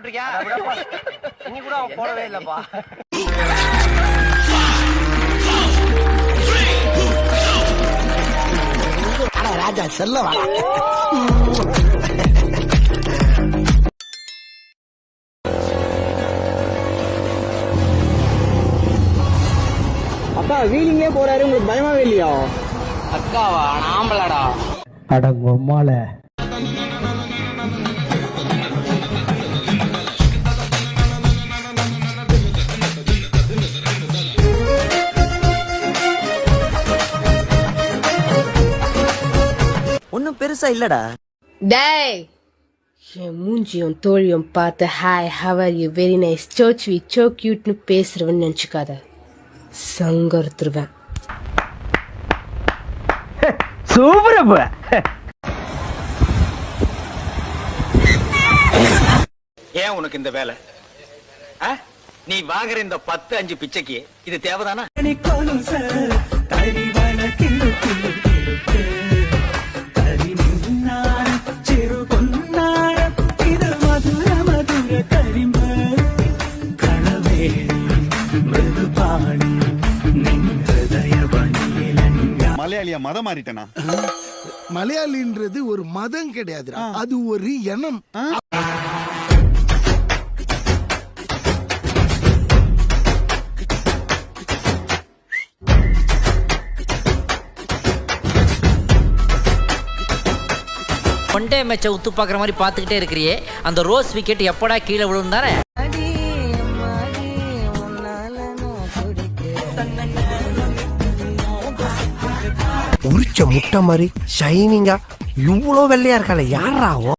போட்டிருக்கியா? இனி கூட அவன் போடவே இல்லப்பா. ராஜா செல்ல வா. அப்பா வீலிங்கே போறாரு, உங்களுக்கு பயமாவே இல்லையா? அக்காவா? ஆம்பளடா. அட உம்மால. ஒன்னும் பெருசா இல்லடா. டேய், என் மூஞ்சியும் தோழியும் பார்த்து hi how are you very nice such we so கியூட்னு பேசுறவன்னு நினைச்சுக்காத, சங்கர்த்துருவேன். சூப்பர் அப்ப. ஏன் உனக்கு இந்த வேலை? நீ வாங்குற இந்த 10-5 பிச்சைக்கு இது தேவைதானா? மலையாளியா மதம் மாறிட்டனா? மலையாளின்றது ஒரு மதம் கிடையாதுடா, அது ஒரு எண்ணம். ஒன்டே மேட்சை உத்து பார்க்குற மாதிரி பார்த்துக்கிட்டே இருக்கிறியே, அந்த ரோஸ் விக்கெட் எப்படா கீழே விழும் தானே? உரிச்ச முட்டை மாதிரி ஷைனிங்கா இவ்வளோ வெள்ளையா இருக்கால, யாராவோ?